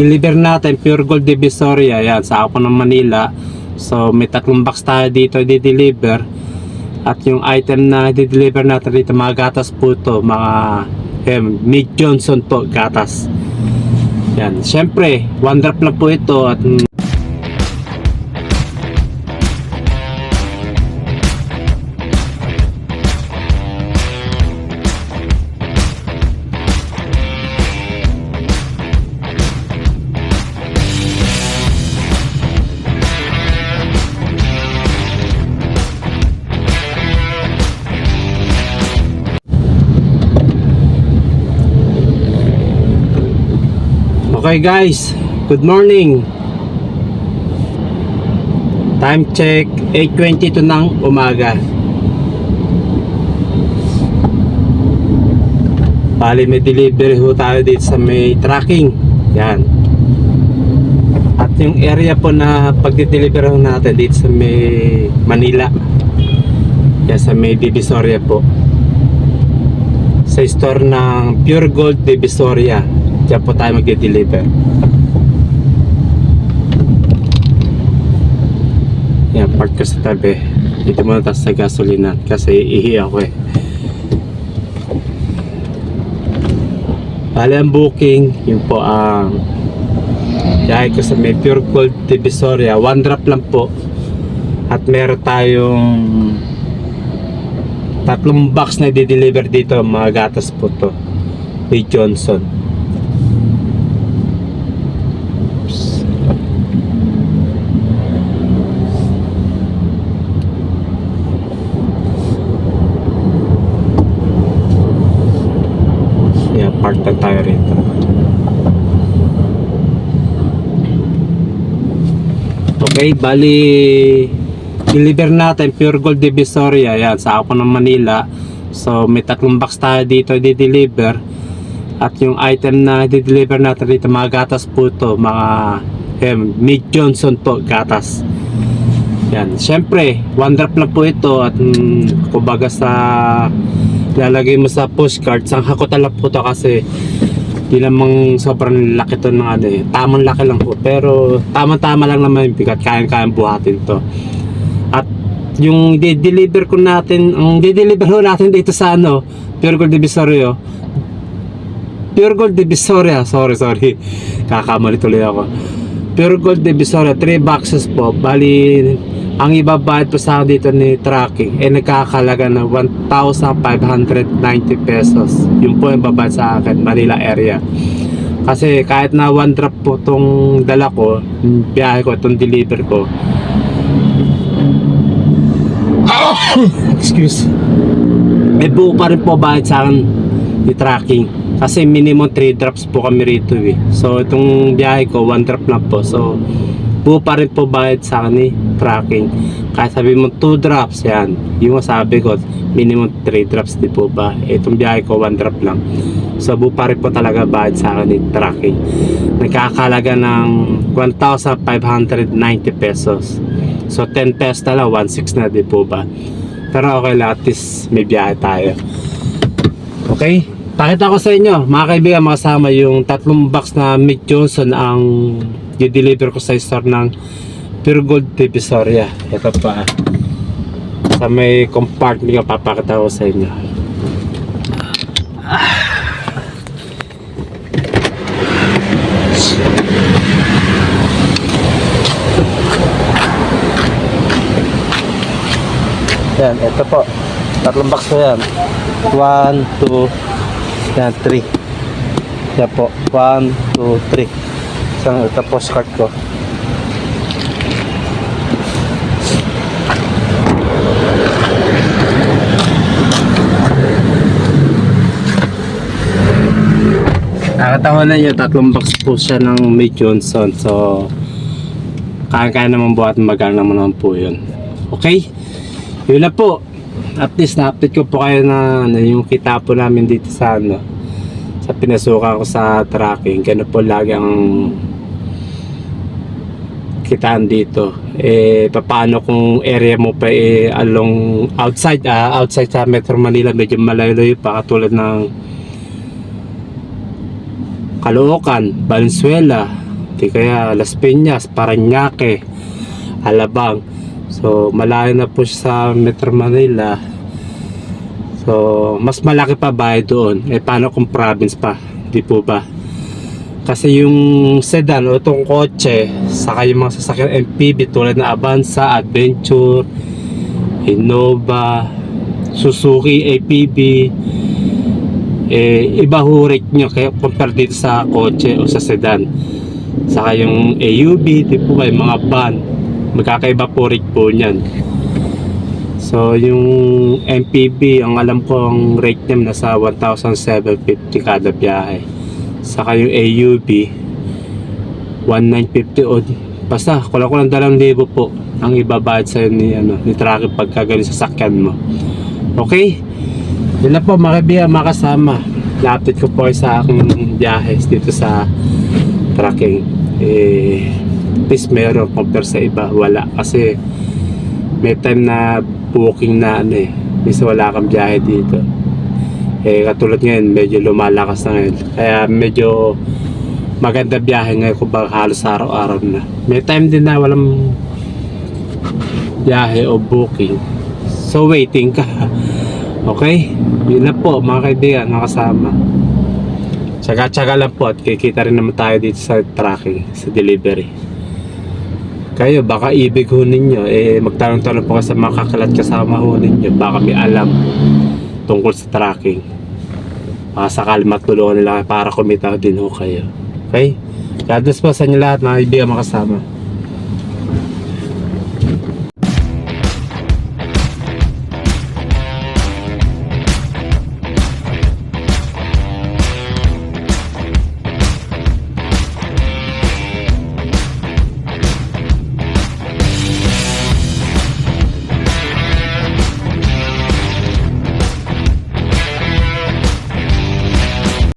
Deliver natin Pure Gold Divisoria, yan, sa ako ng Manila. So may 3 box tayo dito i-deliver. At yung item na i-deliver natin dito, mga gatas po to, mga Mead Johnson po, gatas. Yan, syempre, one drop lang po ito. At okay guys, good morning. Time check 8:22 ng umaga. Bali may delivery ho tayo dito sa may tracking. Yan. At yung area po na pagdi-deliver ho natin dito sa may Manila. Yan, sa may Divisoria po. Sa store ng Pure Gold Divisoria. Diyan po tayo mag-deliver. Yan, park ko sa tabi. Dito muna tayo sa gasolina kasi ihi ako eh. Bali ang booking, yun po ang biyahe ko sa may Pure Gold Divisoria. One drop lang po. At meron tayong 3 box na i-deliver dito. Mga gatas po to. Mead Johnson. Park na tayo rito. Okay, bali deliver natin Pure Gold Divisoria, yan, sa ako ng Manila. So may 3 box tayo dito i-deliver. At yung item na i-deliver natin dito, mga gatas po to, mga Mead Johnson po, gatas. Yan, syempre one drop lang po ito. At kumbaga sa lalagay mo sa postcard, sang hakutan lang po to kasi di namang sobrang laki to ng ano eh. Tamang laki lang po, pero tama-tama lang naman yung bigat, kayang-kayang buhatin to. At yung di-deliver ko natin, ang di-deliver ko natin dito sa ano, Pure Gold Divisoria. Pure Gold Divisoria, sorry. Kakamali tuloy ako. Pure Gold Divisoria, 3 boxes po. Bali, ang ibabayad po sa akin dito ni tracking nagkakalaga na 1,590 pesos. Yun po yung babayad sa akin, Manila area. Kasi kahit na one drop po itong dala ko, biyahe ko, itong deliver ko, excuse, may buo pa rin po bayad sa akin ni tracking. Kasi minimum 3 drops po kami rito eh. So itong biyahe ko, one drop lang po. So buo pa rin po bayad sa akin ni tracking. Kahit sabi mo 2 drops, yan, yung sabi ko minimum 3 drops di po ba. Itong biyahe ko 1 drop lang. So buo pa rin po talaga bayad sa akin ni tracking. Nagkakalaga ng 1,590 pesos. So 10 pesos na lang, 1,600 na di po ba. Pero okay lang, at least may biyahe tayo. Okay, pakita ko sa inyo mga kaibigan, makasama yung 3 box na Mead Johnson ang i-deliver ko sa store ng Pure Gold Divisoria. Ito pa sa may compartment yung papakita ko sa inyo. Yan, ito po 3 box po yan. 1, 2, yan, 3. Yan po, 1, 2, 3. Isang ito postcard ko. Nakatawa na nyo, 3 box po siya ng Mead Johnson. So kaya naman buhat, magana naman po yun. Okay, yun na po. At least na-update ko po kayo na yung kita po namin dito sa ano, sa pinasukan ko sa tracking. Ganun po lagi ang kitaan dito. Paano kung area mo pa along outside sa Metro Manila, medyo malayo pa, katulad ng Caloocan, Valenzuela, di kaya Las Piñas, Parañaque, Alabang. So malayo na po siya sa Metro Manila. So mas malaki pa bayad doon. Paano kung province pa, di po ba? Kasi yung sedan o itong kotse, saka yung mga sasakyan MPV tulad na Avanza, Adventure, Innova, Suzuki APV, iba ho rate nyo kaya compare dito sa kotse o sa sedan. Saka yung AUV, di po ba, yung mga van, magkakaiba po rate po nyan. So yung MPV, ang alam ko ang rate niya nasa 1,750 kada biyahe. Saka yung AUV 1,950 o basta kulang 2,000 po ang ibabayad sa'yo ni tracking pagka ganun sa sakyan mo. Okay, yun na po mga kaibigan, mga kasama. Na-update ko po kayo sa aking biyahe dito sa tracking. At least meron compare sa iba, wala kasi may time na booking na minsan wala kang biyahe dito. Katulad ngayon, medyo lumalakas na ngayon. Kaya medyo maganda biyahe ngayon kung baka halos araw-araw na. May time din na walang biyahe o booking. So waiting ka. Okay? Yun na po mga kaibigan, mga kasama. Tsaga-tsaga lang po at kikita rin naman tayo dito sa tracking, sa delivery. Kayo, baka ibig ho ninyo, magtanong-tanong po sa mga kakalat kasama ho ninyo. Baka may alam tungkol sa tracking. Baka sakali matulungan nila para kumita din ho kayo. Okay? God bless po sa inyo lahat mga kaibigan, mga kasama.